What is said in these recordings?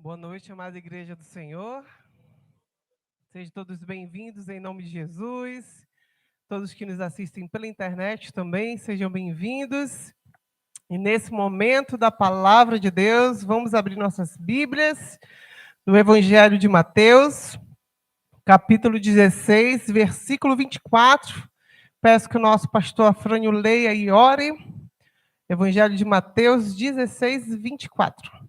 Boa noite, amada Igreja do Senhor. Sejam todos bem-vindos em nome de Jesus. Todos que nos assistem pela internet também, sejam bem-vindos. E nesse momento da Palavra de Deus, vamos abrir nossas Bíblias no Evangelho de Mateus, capítulo 16, versículo 24. Peço que o nosso pastor Afrânio leia e ore. Evangelho de Mateus 16, 24.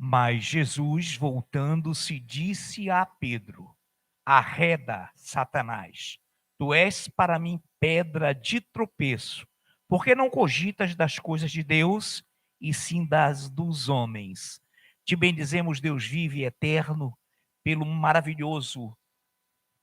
Mas Jesus, voltando-se, disse a Pedro: Arreda, Satanás, tu és para mim pedra de tropeço, porque não cogitas das coisas de Deus, e sim das dos homens. Te bendizemos, Deus vivo e eterno, pelo maravilhoso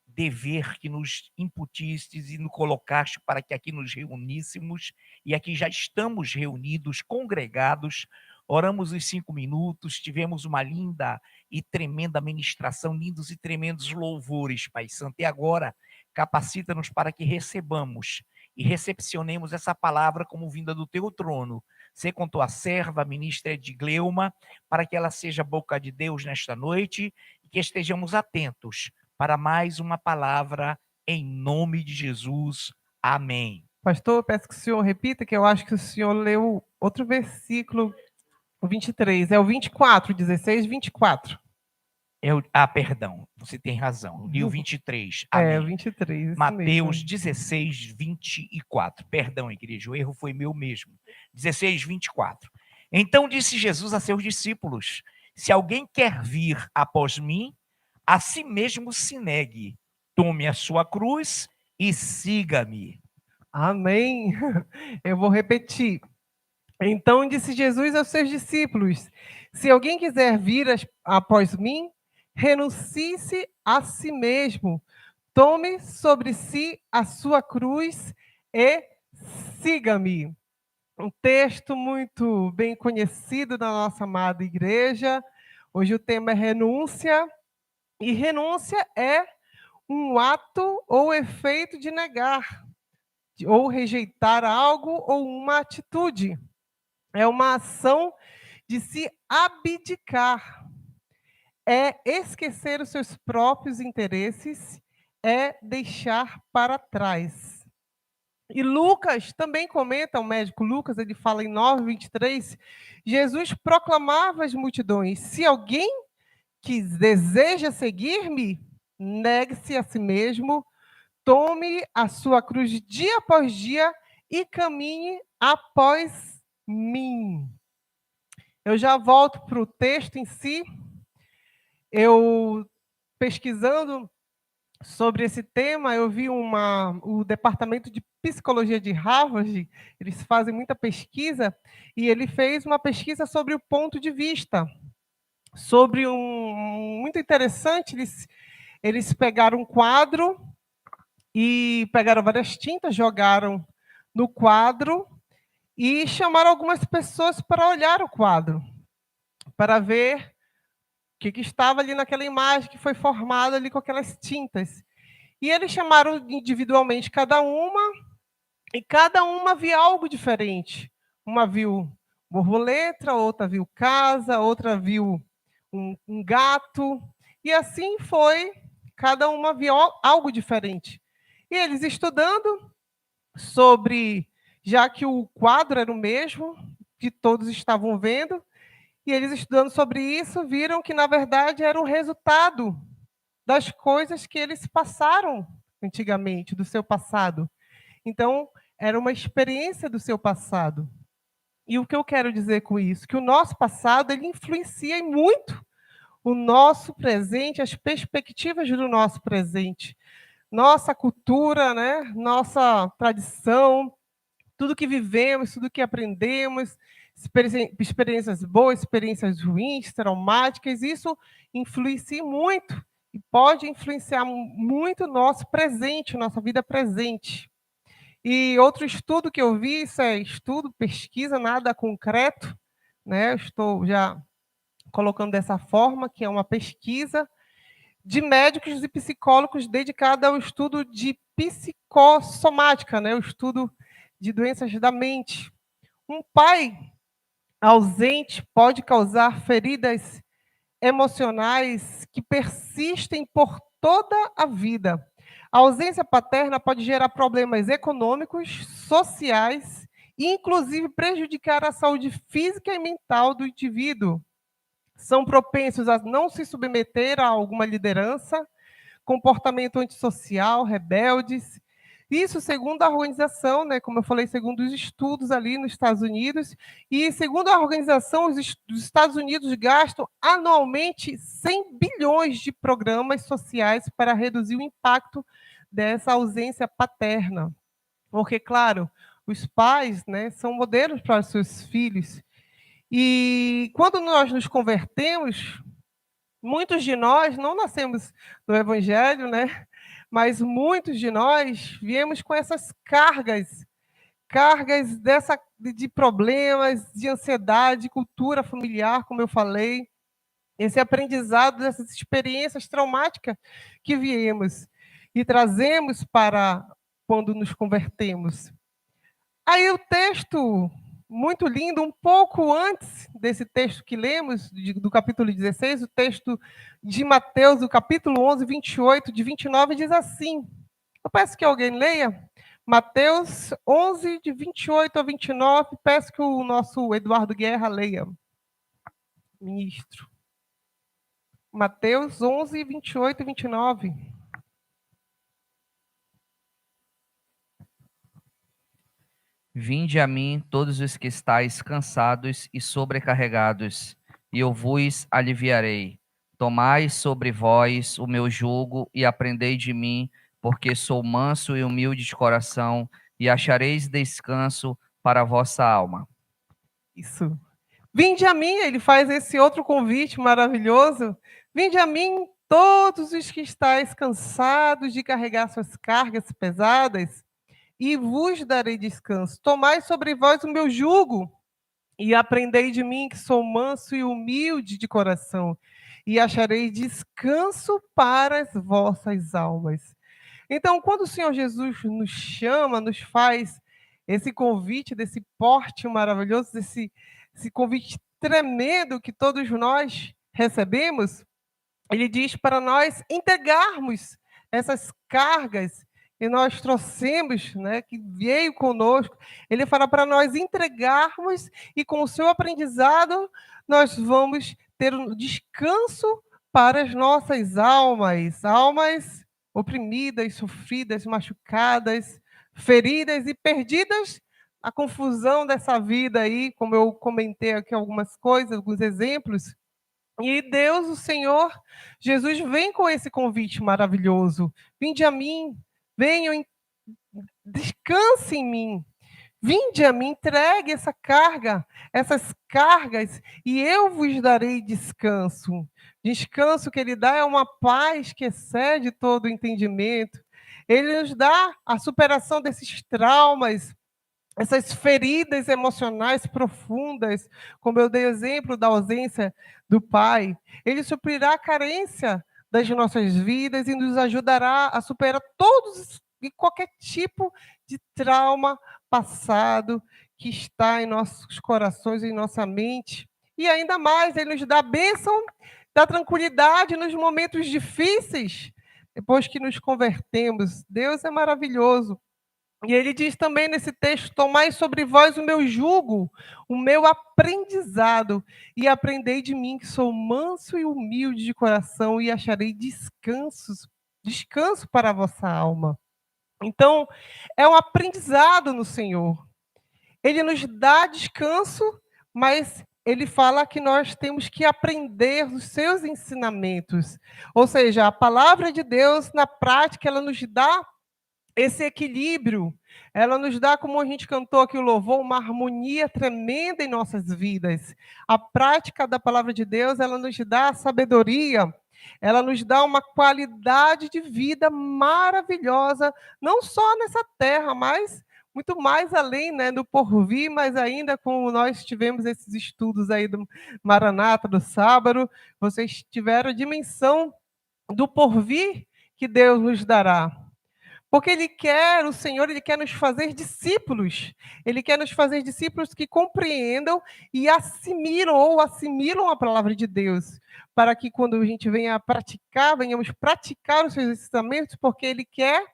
dever que nos imputistes e nos colocaste para que aqui nos reuníssemos, e aqui já estamos reunidos, congregados. Oramos os 5 minutos, tivemos uma linda e tremenda ministração, lindos e tremendos louvores, Pai Santo. E agora, capacita-nos para que recebamos e recepcionemos essa palavra como vinda do teu trono. Sê com tua serva, a ministra Edgleuma, para que ela seja boca de Deus nesta noite e que estejamos atentos para mais uma palavra em nome de Jesus. Amém. Pastor, peço que o senhor repita, que eu acho que o senhor leu outro versículo, o 23. É o 24, 16, 24. Perdão, você tem razão. Eu li o 23. É, o Amém. 23, isso Mateus mesmo. 16, 24. Perdão, igreja, o erro foi meu mesmo. 16, 24. Então disse Jesus a seus discípulos: Se alguém quer vir após mim, a si mesmo se negue, tome a sua cruz e siga-me. Amém. Eu vou repetir. Então disse Jesus aos seus discípulos: Se alguém quiser vir após mim, renuncie-se a si mesmo, tome sobre si a sua cruz e siga-me. Um texto muito bem conhecido da nossa amada igreja. Hoje o tema é renúncia, e renúncia é um ato ou efeito de negar, ou rejeitar algo ou uma atitude. É uma ação de se abdicar, é esquecer os seus próprios interesses, é deixar para trás. E Lucas também comenta, o médico Lucas, ele fala em 9:23, Jesus proclamava às multidões: se alguém que deseja seguir-me, negue-se a si mesmo, tome a sua cruz dia após dia e caminhe após mim. Eu já volto para o texto em si. Eu, pesquisando sobre esse tema, eu vi o Departamento de Psicologia de Harvard, eles fazem muita pesquisa, e ele fez uma pesquisa sobre o ponto de vista, sobre muito interessante, eles pegaram um quadro e pegaram várias tintas, jogaram no quadro e chamaram algumas pessoas para olhar o quadro, para ver o que estava ali naquela imagem que foi formada ali com aquelas tintas. E eles chamaram individualmente cada uma, e cada uma via algo diferente. Uma viu borboleta, outra viu casa, outra viu um gato, e assim foi, cada uma viu algo diferente. E eles estudando sobre, já que o quadro era o mesmo, que todos estavam vendo, e eles estudando sobre isso, viram que, na verdade, era o resultado das coisas que eles passaram antigamente, do seu passado. Então, era uma experiência do seu passado. E o que eu quero dizer com isso? Que o nosso passado, ele influencia muito o nosso presente, as perspectivas do nosso presente. Nossa cultura, né? Nossa tradição, tudo que vivemos, tudo que aprendemos, experiências boas, experiências ruins, traumáticas, isso influencia muito e pode influenciar muito o nosso presente, nossa vida presente. E outro estudo que eu vi, isso é estudo, pesquisa, nada concreto, né? Eu estou já colocando dessa forma, que é uma pesquisa de médicos e psicólogos dedicada ao estudo de psicossomática, né? O estudo de doenças da mente. Um pai ausente pode causar feridas emocionais que persistem por toda a vida. A ausência paterna pode gerar problemas econômicos, sociais e, inclusive, prejudicar a saúde física e mental do indivíduo. São propensos a não se submeter a alguma liderança, comportamento antissocial, rebeldes. Isso segundo a organização, né, como eu falei, segundo os estudos ali nos Estados Unidos, e segundo a organização, os Estados Unidos gastam anualmente 100 bilhões de programas sociais para reduzir o impacto dessa ausência paterna. Porque, claro, os pais, né, são modelos para os seus filhos. E quando nós nos convertemos, muitos de nós não nascemos no Evangelho, né? Mas muitos de nós viemos com essas cargas de problemas, de ansiedade, cultura familiar, como eu falei, esse aprendizado dessas experiências traumáticas que viemos e trazemos para quando nos convertemos. Aí o texto, muito lindo, um pouco antes desse texto que lemos, do capítulo 16, o texto de Mateus, do capítulo 11, 28, de 29, diz assim. Eu peço que alguém leia. Mateus 11, de 28 a 29, peço que o nosso Eduardo Guerra leia. Ministro. Mateus 11, 28 e 29. Vinde a mim, todos os que estáis cansados e sobrecarregados, e eu vos aliviarei. Tomai sobre vós o meu jugo e aprendei de mim, porque sou manso e humilde de coração, e achareis descanso para a vossa alma. Isso. Vinde a mim, ele faz esse outro convite maravilhoso. Vinde a mim, todos os que estáis cansados de carregar suas cargas pesadas, e vos darei descanso. Tomai sobre vós o meu jugo, e aprendei de mim, que sou manso e humilde de coração, e acharei descanso para as vossas almas. Então, quando o Senhor Jesus nos chama, nos faz esse convite desse porte maravilhoso, esse convite tremendo que todos nós recebemos, ele diz para nós entregarmos essas cargas que nós trouxemos, né, que veio conosco. Ele fala para nós entregarmos e com o seu aprendizado nós vamos ter um descanso para as nossas almas oprimidas, sofridas, machucadas, feridas e perdidas. A confusão dessa vida aí, como eu comentei aqui algumas coisas, alguns exemplos, e Deus, o Senhor, Jesus, vem com esse convite maravilhoso. Vinde a mim, venham, descanse em mim. Vinde a mim, entregue essa carga, essas cargas, e eu vos darei descanso. Descanso que Ele dá é uma paz que excede todo o entendimento. Ele nos dá a superação desses traumas, essas feridas emocionais profundas, como eu dei exemplo da ausência do pai. Ele suprirá a carência das nossas vidas e nos ajudará a superar todos e qualquer tipo de trauma passado que está em nossos corações e em nossa mente. E ainda mais, ele nos dá a bênção da tranquilidade nos momentos difíceis, depois que nos convertemos. Deus é maravilhoso. E ele diz também nesse texto: tomai sobre vós o meu jugo, o meu aprendizado, e aprendei de mim, que sou manso e humilde de coração, e acharei descanso para a vossa alma. Então, é um aprendizado no Senhor. Ele nos dá descanso, mas ele fala que nós temos que aprender os seus ensinamentos. Ou seja, a palavra de Deus, na prática, ela nos dá esse equilíbrio, ela nos dá, como a gente cantou aqui o louvor, uma harmonia tremenda em nossas vidas. A prática da palavra de Deus, ela nos dá sabedoria, ela nos dá uma qualidade de vida maravilhosa, não só nessa terra, mas muito mais além, né, do porvir, mas ainda como nós tivemos esses estudos aí do Maranata, do sábado, vocês tiveram a dimensão do porvir que Deus nos dará. Porque o Senhor, ele quer nos fazer discípulos. Ele quer nos fazer discípulos que compreendam e assimilam a palavra de Deus, para que quando a gente venhamos praticar os seus ensinamentos, porque ele quer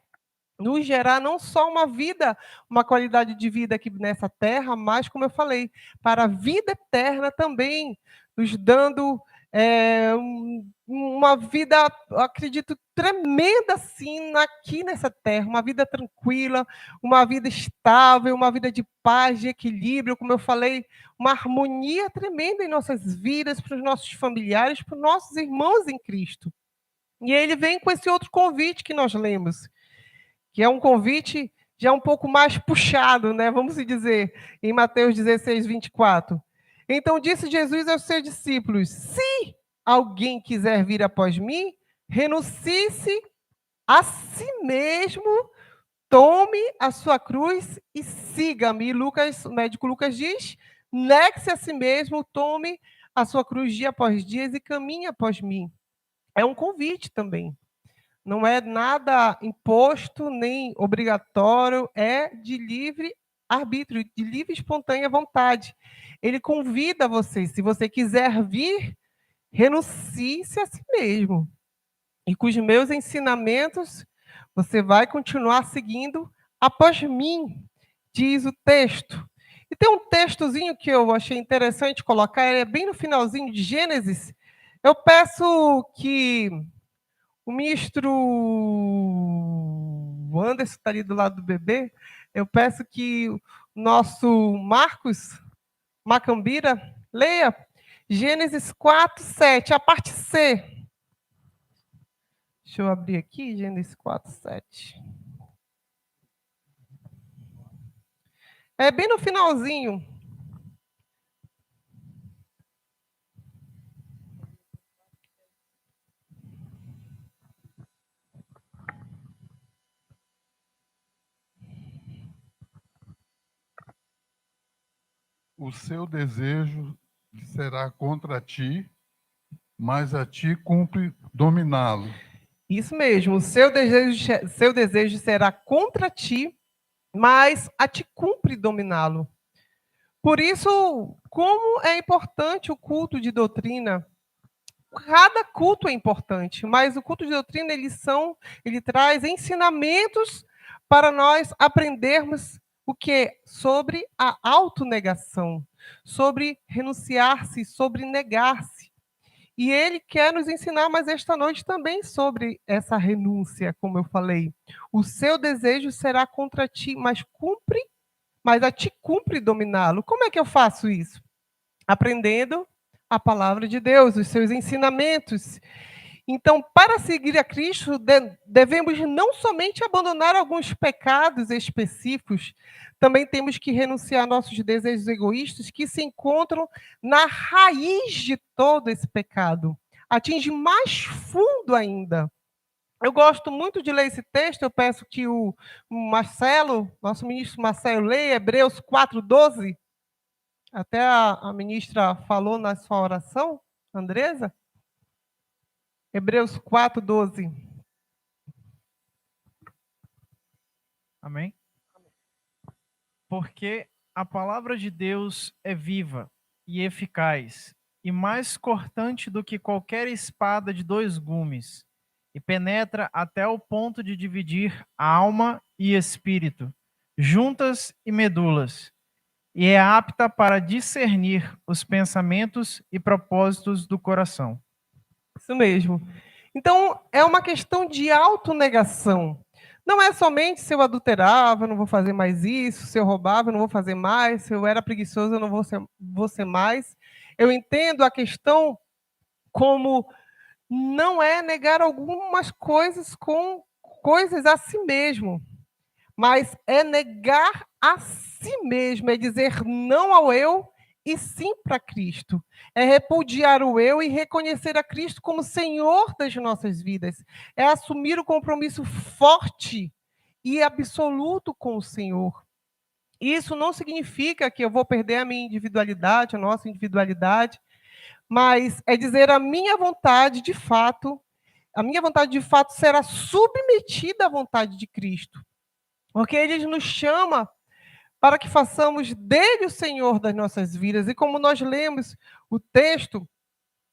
nos gerar não só uma vida, uma qualidade de vida aqui nessa terra, mas, como eu falei, para a vida eterna também, nos dando uma vida, eu acredito, tremenda, assim, aqui nessa terra, uma vida tranquila, uma vida estável, uma vida de paz, de equilíbrio, como eu falei, uma harmonia tremenda em nossas vidas, para os nossos familiares, para os nossos irmãos em Cristo. E ele vem com esse outro convite que nós lemos, que é um convite já um pouco mais puxado, né? Vamos dizer, em Mateus 16, 24. Então disse Jesus aos seus discípulos: se alguém quiser vir após mim, renuncie-se a si mesmo, tome a sua cruz e siga-me. O médico Lucas diz: negue-se a si mesmo, tome a sua cruz dia após dia e caminhe após mim. É um convite também. Não é nada imposto nem obrigatório, é de livre arbítrio, de livre e espontânea vontade. Ele convida você, se você quiser vir, renuncie-se a si mesmo. E com os meus ensinamentos, você vai continuar seguindo após mim, diz o texto. E tem um textozinho que eu achei interessante colocar, é bem no finalzinho de Gênesis. Eu peço que o ministro Anderson está ali do lado do bebê. Eu peço que o nosso Marcos Macambira leia Gênesis 4, 7, a parte C. Deixa eu abrir aqui, Gênesis 4, 7. É bem no finalzinho. O seu desejo será contra ti, mas a ti cumpre dominá-lo. Isso mesmo, o seu desejo será contra ti, mas a ti cumpre dominá-lo. Por isso, como é importante o culto de doutrina. Cada culto é importante, mas o culto de doutrina ele traz ensinamentos para nós aprendermos o que? Sobre a autonegação, sobre renunciar-se, sobre negar-se. E ele quer nos ensinar mais esta noite também sobre essa renúncia, como eu falei. O seu desejo será contra ti, mas a ti cumpre dominá-lo. Como é que eu faço isso? Aprendendo a palavra de Deus, os seus ensinamentos. Então, para seguir a Cristo, devemos não somente abandonar alguns pecados específicos, também temos que renunciar a nossos desejos egoístas que se encontram na raiz de todo esse pecado. Atinge mais fundo ainda. Eu gosto muito de ler esse texto, eu peço que o Marcelo, nosso ministro Marcelo, leia Hebreus 4:12. Até a ministra falou na sua oração, Andresa. Hebreus 4:12. Amém? Porque a palavra de Deus é viva e eficaz, e mais cortante do que qualquer espada de 2 gumes, e penetra até o ponto de dividir alma e espírito, juntas e medulas, e é apta para discernir os pensamentos e propósitos do coração. Isso mesmo. Então, é uma questão de autonegação. Não é somente se eu adulterava, eu não vou fazer mais isso, se eu roubava, eu não vou fazer mais, se eu era preguiçoso, eu não vou ser mais. Eu entendo a questão como não é negar algumas coisas com coisas a si mesmo, mas é negar a si mesmo, é dizer não ao eu e sim para Cristo. É repudiar o eu e reconhecer a Cristo como Senhor das nossas vidas. É assumir o compromisso forte e absoluto com o Senhor. Isso não significa que eu vou perder a minha individualidade, a nossa individualidade, mas é dizer a minha vontade, de fato, a minha vontade de fato será submetida à vontade de Cristo. Porque ele nos chama para que façamos dele o Senhor das nossas vidas. E como nós lemos o texto,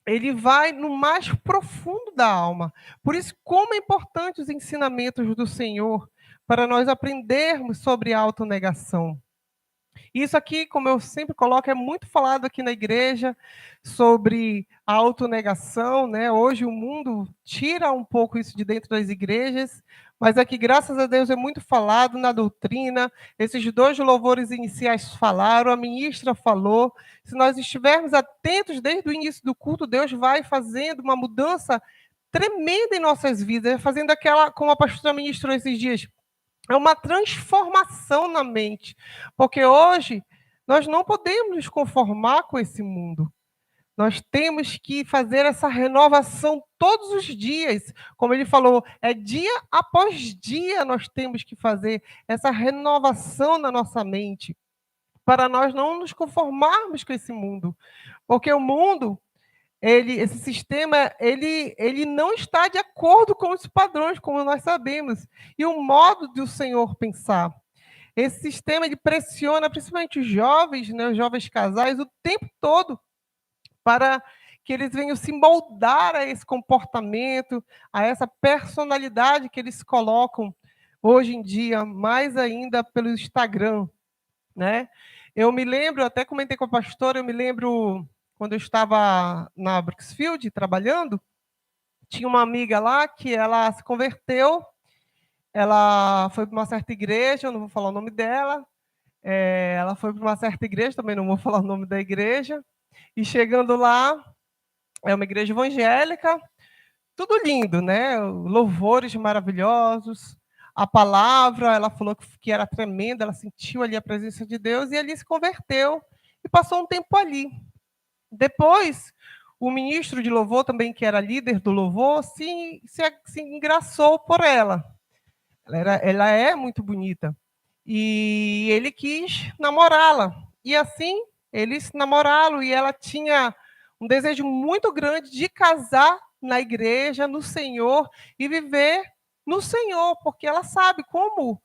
ele vai no mais profundo da alma. Por isso, como é importante os ensinamentos do Senhor para nós aprendermos sobre a autonegação. Isso aqui, como eu sempre coloco, é muito falado aqui na igreja sobre a autonegação, né? Hoje o mundo tira um pouco isso de dentro das igrejas, mas aqui, graças a Deus, é muito falado na doutrina. Esses 2 louvores iniciais falaram, a ministra falou. Se nós estivermos atentos desde o início do culto, Deus vai fazendo uma mudança tremenda em nossas vidas, fazendo aquela, como a pastora ministrou esses dias, é uma transformação na mente, porque hoje nós não podemos nos conformar com esse mundo. Nós temos que fazer essa renovação todos os dias. Como ele falou, é dia após dia nós temos que fazer essa renovação na nossa mente, para nós não nos conformarmos com esse mundo. Porque o mundo, esse sistema, ele não está de acordo com os padrões, como nós sabemos, e o modo do Senhor pensar. Esse sistema, ele pressiona principalmente os jovens, né, os jovens casais, o tempo todo, para que eles venham se moldar a esse comportamento, a essa personalidade que eles colocam hoje em dia, mais ainda pelo Instagram, né? Eu me lembro, até comentei com a pastora, eu me lembro quando eu estava na Brooksfield trabalhando, tinha uma amiga lá que ela se converteu, ela foi para uma certa igreja, eu não vou falar o nome dela, ela foi para uma certa igreja, também não vou falar o nome da igreja, e chegando lá, é uma igreja evangélica, tudo lindo, né? Louvores maravilhosos, a palavra, ela falou que era tremenda, ela sentiu ali a presença de Deus, e ali se converteu, e passou um tempo ali. Depois, o ministro de louvor, também que era líder do louvor, se engraçou por ela. Ela é muito bonita. E ele quis namorá-la. E assim, eles namoraram. E ela tinha um desejo muito grande de casar na igreja, no Senhor, e viver no Senhor, porque ela sabe como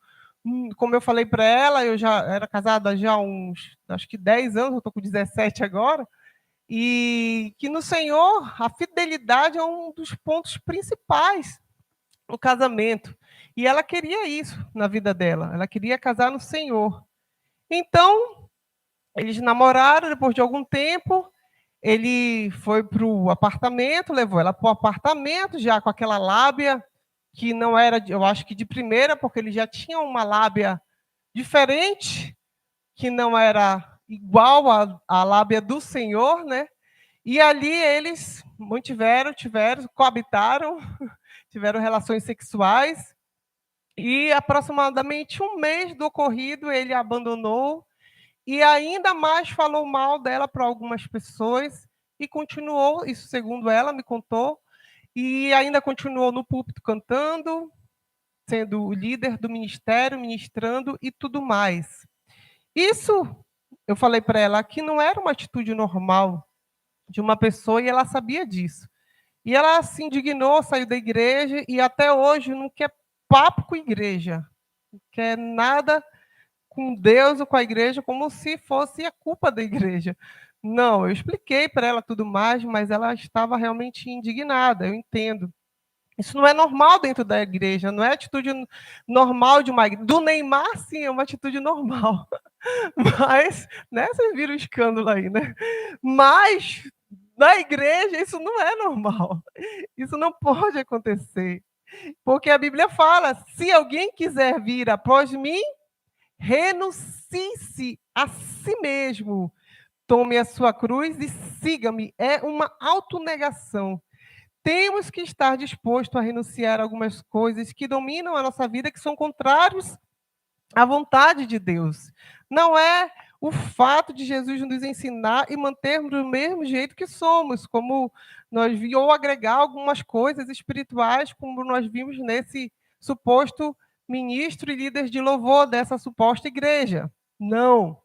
eu falei para ela, eu já era casada já há uns, acho que 10 anos, eu estou com 17 agora, e que no Senhor a fidelidade é um dos pontos principais no casamento. E ela queria isso na vida dela, ela queria casar no Senhor. Então, eles namoraram, depois de algum tempo, ele foi para o apartamento, levou ela para o apartamento, já com aquela lábia que não era, eu acho que de primeira, porque ele já tinha uma lábia diferente, que não era igual à lábia do Senhor, né? E ali eles coabitaram, tiveram relações sexuais, e aproximadamente um mês do ocorrido ele a abandonou, e ainda mais falou mal dela para algumas pessoas, e continuou, isso segundo ela me contou, e ainda continuou no púlpito cantando, sendo o líder do ministério, ministrando e tudo mais. Isso, eu falei para ela, que não era uma atitude normal de uma pessoa, e ela sabia disso. E ela se indignou, saiu da igreja, e até hoje não quer papo com a igreja, não quer nada com Deus ou com a igreja, como se fosse a culpa da igreja. Não, eu expliquei para ela tudo mais, mas ela estava realmente indignada, eu entendo. Isso não é normal dentro da igreja, não é atitude normal de uma igreja. Do Neymar, sim, é uma atitude normal. Mas, né, vocês viram o escândalo aí, né? Mas, na igreja, isso não é normal. Isso não pode acontecer. Porque a Bíblia fala, se alguém quiser vir após mim, renuncie-se a si mesmo. Tome a sua cruz e siga-me. É uma autonegação. Temos que estar dispostos a renunciar a algumas coisas que dominam a nossa vida, que são contrários à vontade de Deus. Não é o fato de Jesus nos ensinar e mantermos do mesmo jeito que somos, como nós vimos, ou agregar algumas coisas espirituais, como nós vimos nesse suposto ministro e líder de louvor dessa suposta igreja. Não.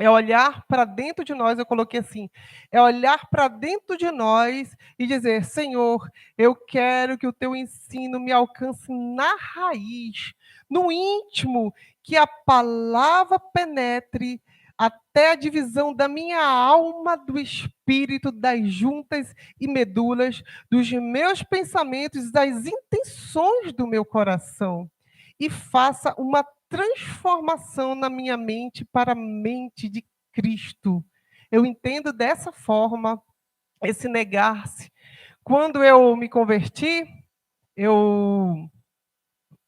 É olhar para dentro de nós, eu coloquei assim, é olhar para dentro de nós e dizer, Senhor, eu quero que o teu ensino me alcance na raiz, no íntimo, que a palavra penetre até a divisão da minha alma, do espírito, das juntas e medulas, dos meus pensamentos, das intenções do meu coração, e faça uma transformação na minha mente para a mente de Cristo. Eu entendo dessa forma esse negar-se. Quando eu me converti, eu,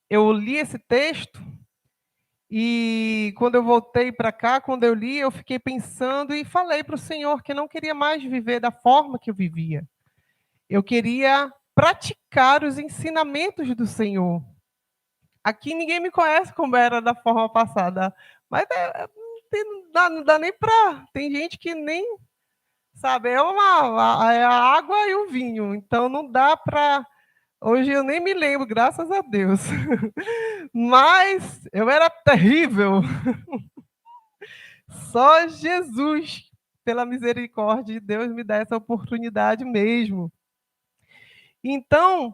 eu li esse texto e quando eu voltei para cá, quando eu li, eu fiquei pensando e falei para o Senhor que não queria mais viver da forma que eu vivia. Eu queria praticar os ensinamentos do Senhor. Aqui ninguém me conhece como era da forma passada, mas não dá nem para. Tem gente que nem sabe, é a água e o vinho, então não dá para. Hoje eu nem me lembro, graças a Deus. Mas eu era terrível. Só Jesus, pela misericórdia de Deus, me dá essa oportunidade mesmo. Então,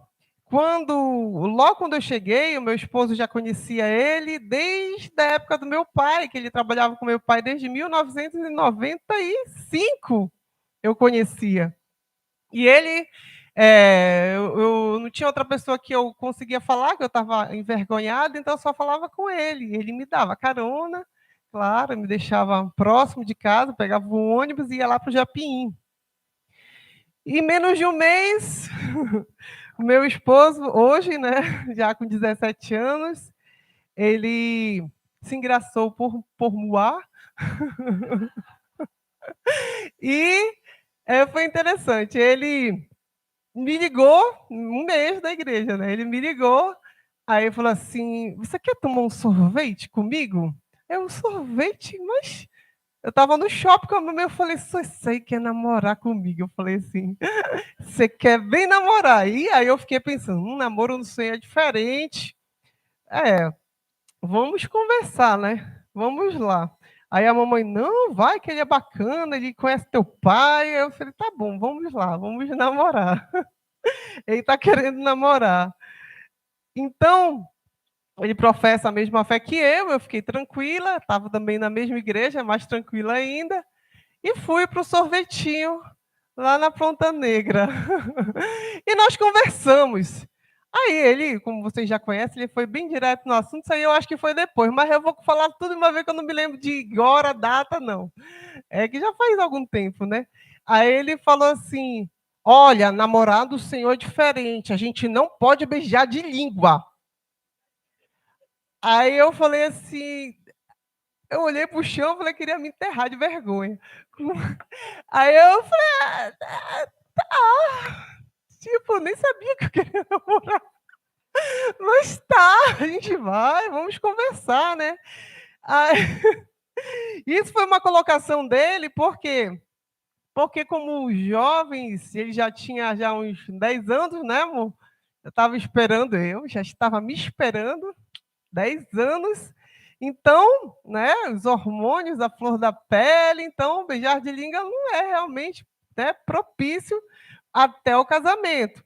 logo quando eu cheguei, o meu esposo já conhecia ele desde a época do meu pai, que ele trabalhava com meu pai desde 1995, eu conhecia. E ele, eu não tinha outra pessoa que eu conseguia falar, que eu estava envergonhada, então eu só falava com ele. Ele me dava carona, claro, me deixava próximo de casa, pegava o ônibus e ia lá para o Japim. E menos de um mês, o meu esposo, hoje, né, já com 17 anos, ele se engraçou por Moá. E foi interessante. Ele me ligou, um mês da igreja, né? Ele me ligou, aí falou assim: Você quer tomar um sorvete comigo? Um sorvete? Mas eu estava no shopping com a mamãe, eu falei: Só sei que quer namorar comigo. Eu falei assim: Você quer bem namorar? E aí eu fiquei pensando: namoro não sei, é diferente. Vamos conversar, né? Vamos lá. Aí a mamãe: Não, vai que ele é bacana, ele conhece teu pai. Aí eu falei: Tá bom, vamos lá, vamos namorar. Ele está querendo namorar. Então, ele professa a mesma fé que eu fiquei tranquila, estava também na mesma igreja, mais tranquila ainda, e fui para o sorvetinho, lá na Ponta Negra. E nós conversamos. Aí ele, como vocês já conhecem, ele foi bem direto no assunto, isso aí eu acho que foi depois, mas eu vou falar tudo de uma vez que eu não me lembro de hora, data, não. É que já faz algum tempo, né? Aí ele falou assim: Olha, namorado do Senhor é diferente, a gente não pode beijar de língua. Aí eu falei assim, eu olhei pro chão e falei, queria me enterrar de vergonha. Aí eu falei, tipo, nem sabia que eu queria namorar. Mas tá, a gente vai, vamos conversar, né? Aí, isso foi uma colocação dele, por quê? Porque como jovens, ele já tinha já uns 10 anos, né, amor? Eu estava esperando, já estava me esperando, 10 anos. Então, né, os hormônios, a flor da pele, então beijar de língua não é realmente, né, propício até o casamento.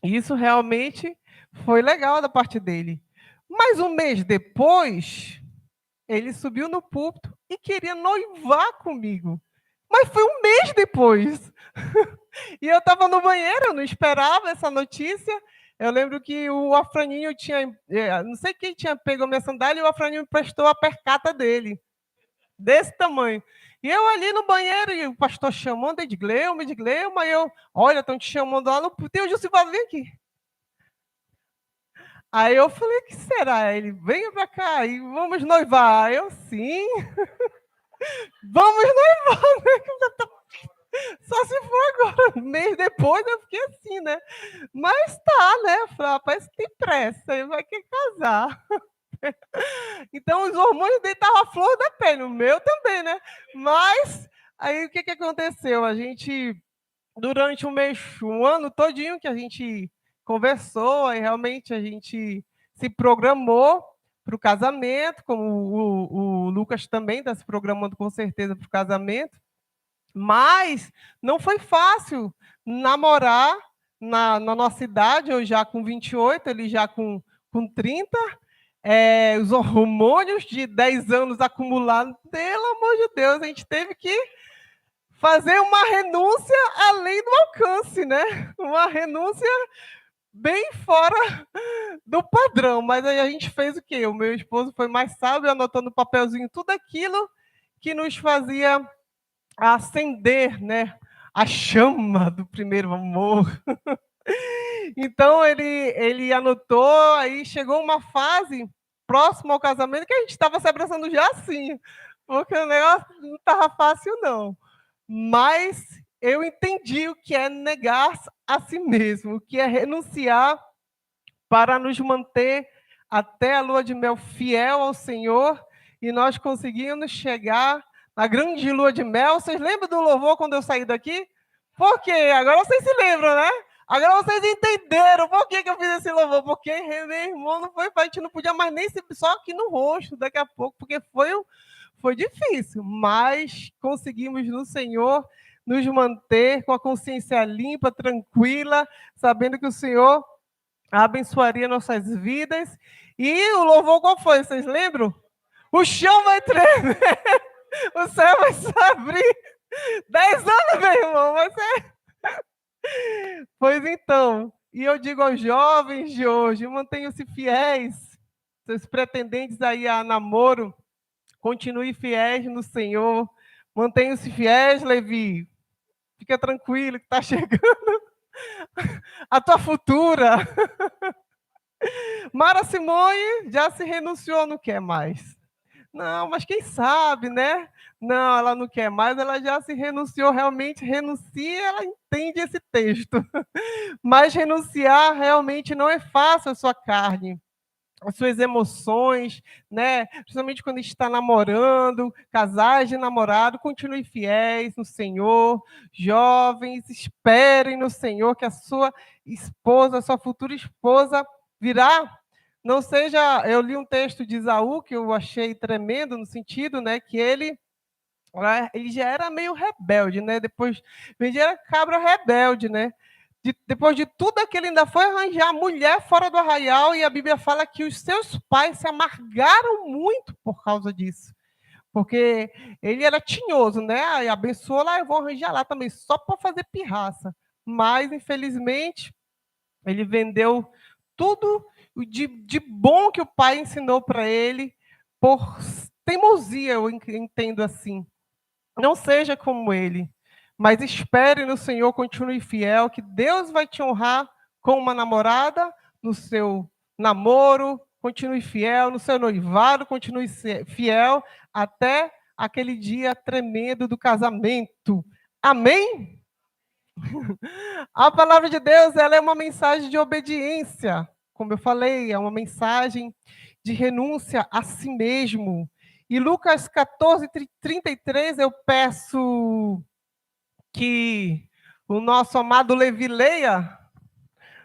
Isso realmente foi legal da parte dele. Mas um mês depois, ele subiu no púlpito e queria noivar comigo. Mas foi um mês depois. E eu estava no banheiro, eu não esperava essa notícia. Eu lembro que o Afraninho tinha, não sei quem tinha pego a minha sandália, e o Afraninho me prestou a percata dele, desse tamanho. E eu ali no banheiro, e o pastor chamando, Edgleuma, e eu, olha, estão te chamando lá no... Tem o Jussivaldo, vem aqui. Aí eu falei, o que será? Ele, venha para cá e vamos noivar. Eu, sim. Vamos noivar, né? Só se for agora, um mês depois eu fiquei assim, né? Mas tá, né? Parece que tem pressa, ele vai querer casar. Então os hormônios dele estavam a flor da pele, o meu também, né? Mas aí o que aconteceu? A gente, durante um ano todinho que a gente conversou, aí realmente a gente se programou para o casamento, como o Lucas também está se programando com certeza para o casamento, mas não foi fácil namorar na nossa idade, eu já com 28, ele já com 30, os hormônios de 10 anos acumulados, pelo amor de Deus, a gente teve que fazer uma renúncia além do alcance, né? Uma renúncia bem fora do padrão, mas aí a gente fez o quê? O meu esposo foi mais sábio, anotando no papelzinho tudo aquilo que nos fazia acender, né, a chama do primeiro amor. Então ele anotou, aí chegou uma fase próxima ao casamento que a gente estava se abraçando já assim, porque o negócio não estava fácil não. Mas eu entendi o que é negar a si mesmo, o que é renunciar para nos manter até a lua de mel fiel ao Senhor, e nós conseguimos chegar na grande lua de mel. Vocês lembram do louvor quando eu saí daqui? Por quê? Agora vocês se lembram, né? Agora vocês entenderam por que eu fiz esse louvor. Porque, meu irmão, não foi, a gente não podia mais nem se só aqui no rosto daqui a pouco, porque foi difícil, mas conseguimos no Senhor nos manter com a consciência limpa, tranquila, sabendo que o Senhor abençoaria nossas vidas. E o louvor qual foi? Vocês lembram? O chão vai tremer, o céu vai se abrir. 10 anos, meu irmão, Pois então, e eu digo aos jovens de hoje, mantenham-se fiéis, seus pretendentes aí a namoro, continue fiéis no Senhor, mantenham-se fiéis, Levi, fica tranquilo que está chegando a tua futura. Mara Simone já se renunciou, não quer mais. Não, mas quem sabe, né? Não, ela não quer mais, ela já se renunciou, realmente renuncia, ela entende esse texto. Mas renunciar realmente não é fácil a sua carne, as suas emoções, né? Principalmente quando está namorando, casais de namorado, continue fiéis no Senhor. Jovens, esperem no Senhor que a sua esposa, a sua futura esposa virá. Não seja, eu li um texto de Esaú que eu achei tremendo no sentido, né, que ele já era meio rebelde, né? Depois, ele já era cabra rebelde, né? Depois de tudo aquilo, ainda foi arranjar a mulher fora do arraial, e a Bíblia fala que os seus pais se amargaram muito por causa disso. Porque ele era tinhoso, né? E abençoou lá, eu vou arranjar lá também, só para fazer pirraça. Mas, infelizmente, ele vendeu tudo de bom que o pai ensinou para ele por teimosia, eu entendo assim. Não seja como ele, mas espere no Senhor, continue fiel, que Deus vai te honrar com uma namorada, no seu namoro, continue fiel, no seu noivado, continue fiel, até aquele dia tremendo do casamento. Amém? A palavra de Deus, ela é uma mensagem de obediência, como eu falei, é uma mensagem de renúncia a si mesmo. E Lucas 14, 33, eu peço que o nosso amado Levi leia.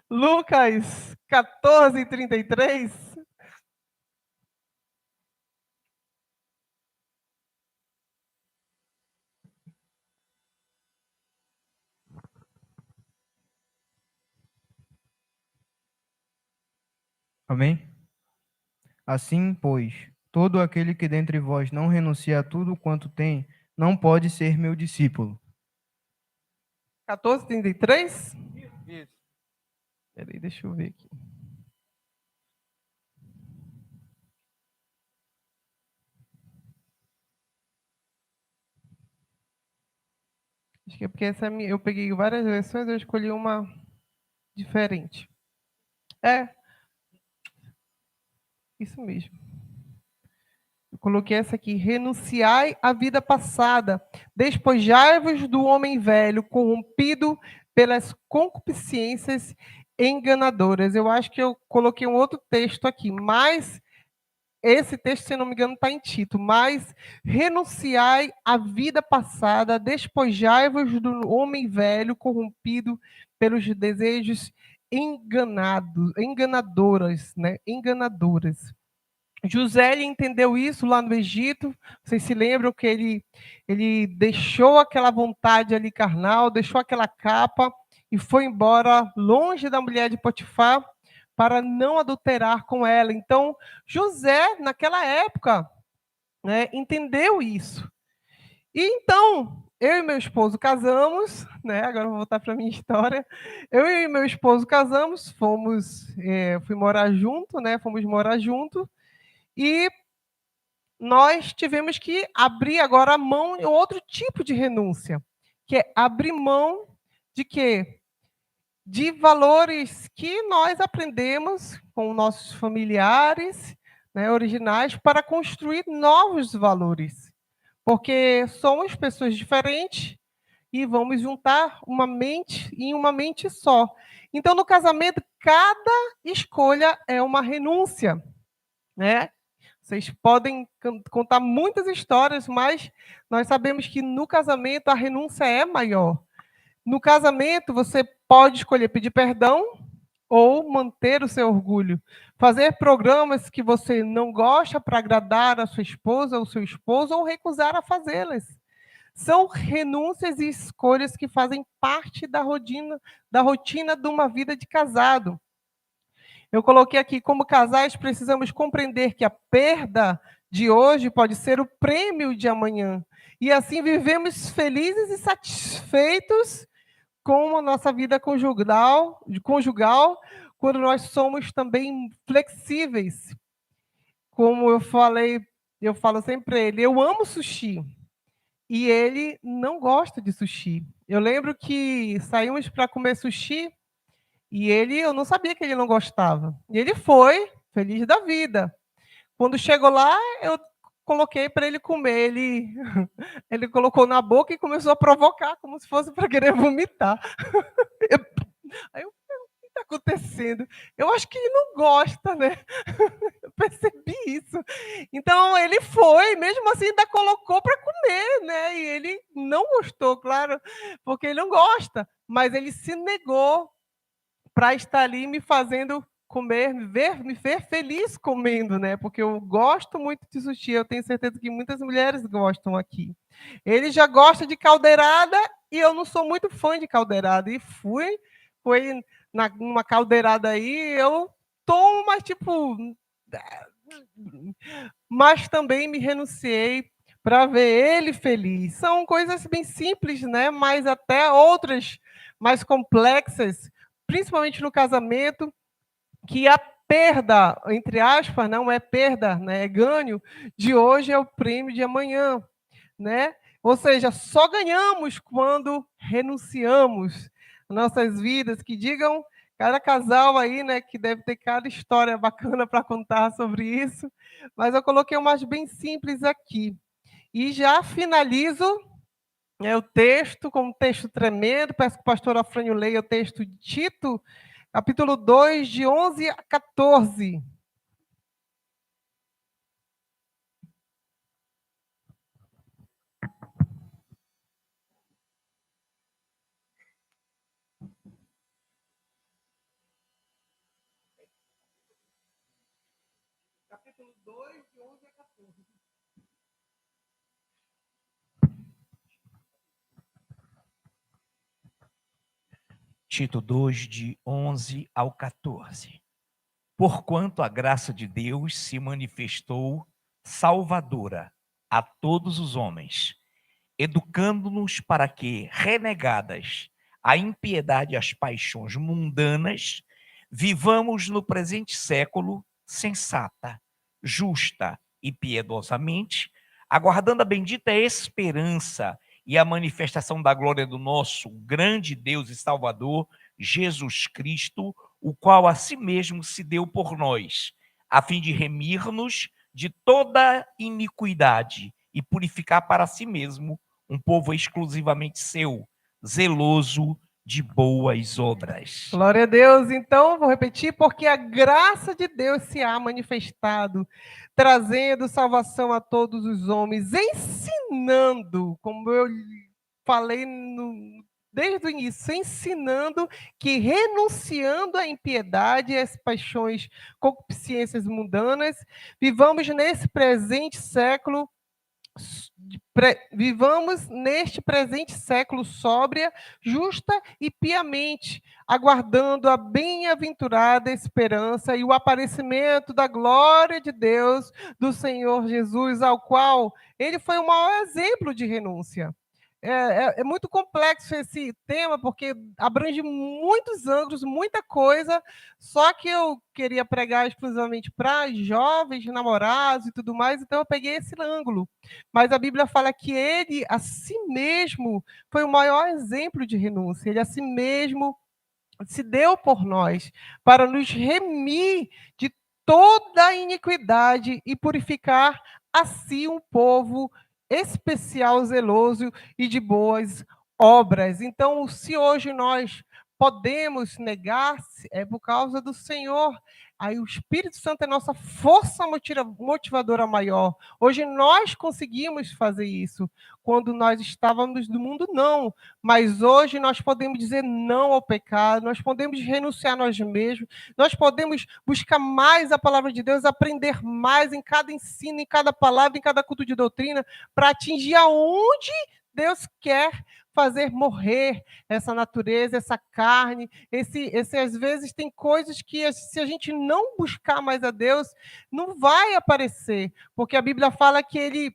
Lucas 14, 33. Amém? Assim, pois, todo aquele que dentre vós não renuncia a tudo quanto tem, não pode ser meu discípulo. 14, 33? Isso. Peraí, deixa eu ver aqui. Acho que é porque essa eu peguei várias versões, eu escolhi uma diferente. Isso mesmo. Eu coloquei essa aqui: renunciai à vida passada, despojai-vos do homem velho, corrompido pelas concupiscências enganadoras. Eu acho que eu coloquei um outro texto aqui, mas esse texto, se não me engano, está em Tito. Mas renunciai à vida passada, despojai-vos do homem velho, corrompido pelos desejos enganadoras, né? Enganadoras. José ele entendeu isso lá no Egito. Vocês se lembram que ele deixou aquela vontade ali carnal, deixou aquela capa e foi embora longe da mulher de Potifar para não adulterar com ela. Então, José, naquela época, né, entendeu isso. E então, eu e meu esposo casamos, né? Agora eu vou voltar para a minha história. Eu e meu esposo casamos, fui morar junto, né? Fomos morar junto. E nós tivemos que abrir agora a mão em outro tipo de renúncia, que é abrir mão de quê? De valores que nós aprendemos com nossos familiares, né, originais, para construir novos valores. Porque somos pessoas diferentes e vamos juntar uma mente em uma mente só. Então, no casamento, cada escolha é uma renúncia, né? Vocês podem contar muitas histórias, mas nós sabemos que no casamento a renúncia é maior. No casamento, você pode escolher pedir perdão ou manter o seu orgulho. Fazer programas que você não gosta para agradar a sua esposa ou seu esposo, ou recusar a fazê-las. São renúncias e escolhas que fazem parte da rotina de uma vida de casado. Eu coloquei aqui, como casais, precisamos compreender que a perda de hoje pode ser o prêmio de amanhã. E assim vivemos felizes e satisfeitos com a nossa vida conjugal, quando nós somos também flexíveis. Como eu falo sempre para ele, eu amo sushi. E ele não gosta de sushi. Eu lembro que saímos para comer sushi e eu não sabia que ele não gostava. E ele foi, feliz da vida. Quando chegou lá, eu coloquei para ele comer. Ele colocou na boca e começou a provocar, como se fosse para querer vomitar. Aí eu, o que está acontecendo? Eu acho que ele não gosta, né? Eu percebi isso. Então ele foi, mesmo assim, ainda colocou para comer, né? E ele não gostou, claro, porque ele não gosta, mas ele se negou para estar ali me fazendo comer, me ver feliz comendo, né? Porque eu gosto muito de sushi, eu tenho certeza que muitas mulheres gostam aqui. Ele já gosta de caldeirada e eu não sou muito fã de caldeirada. E foi numa caldeirada aí, eu tomo, mas também me renunciei para ver ele feliz. São coisas bem simples, né? Mas até outras mais complexas, principalmente no casamento, que a perda, entre aspas, não é perda, né? É ganho, de hoje é o prêmio de amanhã, né? Ou seja, só ganhamos quando renunciamos nossas vidas, que digam cada casal aí, né, que deve ter cada história bacana para contar sobre isso, mas eu coloquei umas bem simples aqui. E já finalizo, né, o texto com um texto tremendo, peço que o pastor Afrânio leia o texto de Tito, capítulo 2, de 11 a 14. Capítulo 2, de 11 a 14. Tito 2, de 11 ao 14. Porquanto a graça de Deus se manifestou salvadora a todos os homens, educando-nos para que, renegadas a impiedade e as paixões mundanas, vivamos no presente século sensata, justa e piedosamente, aguardando a bendita esperança e a manifestação da glória do nosso grande Deus e Salvador, Jesus Cristo, o qual a si mesmo se deu por nós, a fim de remir-nos de toda iniquidade e purificar para si mesmo um povo exclusivamente seu, zeloso de boas obras. Glória a Deus. Então, vou repetir, porque a graça de Deus se há manifestado, trazendo salvação a todos os homens, ensinando, como eu falei desde o início, ensinando que renunciando à impiedade e às paixões, concupiscências mundanas, vivamos nesse presente século vivamos neste presente século sóbria, justa e piamente, aguardando a bem-aventurada esperança e o aparecimento da glória de Deus, do Senhor Jesus, ao qual ele foi o maior exemplo de renúncia. É muito complexo esse tema, porque abrange muitos ângulos, muita coisa, só que eu queria pregar exclusivamente para jovens, namorados e tudo mais, então eu peguei esse ângulo. Mas a Bíblia fala que ele, a si mesmo, foi o maior exemplo de renúncia. Ele, a si mesmo, se deu por nós, para nos remir de toda a iniquidade e purificar a si um povo especial, zeloso e de boas obras. Então, se hoje nós podemos negar, é por causa do Senhor. Aí o Espírito Santo é nossa força motivadora maior. Hoje nós conseguimos fazer isso. Quando nós estávamos no mundo, não. Mas hoje nós podemos dizer não ao pecado, nós podemos renunciar a nós mesmos, nós podemos buscar mais a palavra de Deus, aprender mais em cada ensino, em cada palavra, em cada culto de doutrina, para atingir aonde Deus quer fazer morrer essa natureza, essa carne. Às vezes tem coisas que, se a gente não buscar mais a Deus, não vai aparecer, porque a Bíblia fala que ele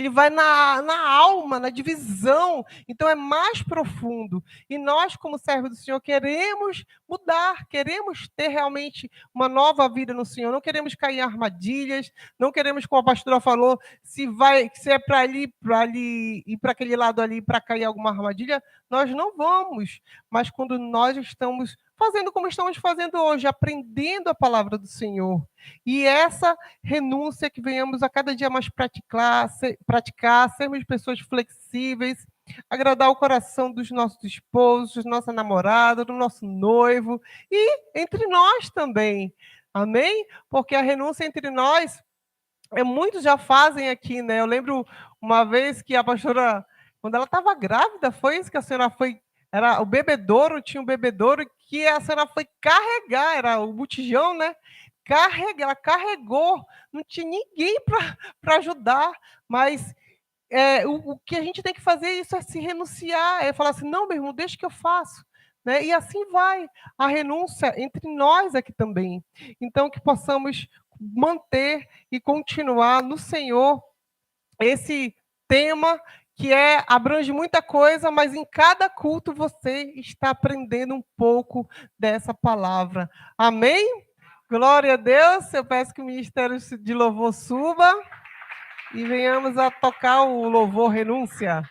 vai na alma, na divisão, então é mais profundo. E nós, como servos do Senhor, queremos mudar, queremos ter realmente uma nova vida no Senhor, não queremos cair em armadilhas, não queremos, como a pastora falou, se é para ali e para aquele lado ali, para cair alguma armadilha, nós não vamos. Mas quando nós estamos fazendo como estamos fazendo hoje, aprendendo a palavra do Senhor, e essa renúncia que venhamos a cada dia mais praticar, sermos pessoas flexíveis, agradar o coração dos nossos esposos, nossa namorada, do nosso noivo, e entre nós também, amém? Porque a renúncia entre nós, muitos já fazem aqui, né? Eu lembro uma vez que a pastora, quando ela estava grávida, foi isso que a senhora foi, era o bebedouro, tinha um bebedouro que a senhora foi carregar, era o botijão, né? Ela carregou, não tinha ninguém para ajudar, mas o que a gente tem que fazer isso é se renunciar, é falar assim, não, meu irmão, deixa que eu faço. Né? E assim vai a renúncia entre nós aqui também. Então, que possamos manter e continuar no Senhor esse tema que abrange muita coisa, mas em cada culto você está aprendendo um pouco dessa palavra. Amém? Glória a Deus. Eu peço que o Ministério de Louvor suba e venhamos a tocar o louvor Renúncia.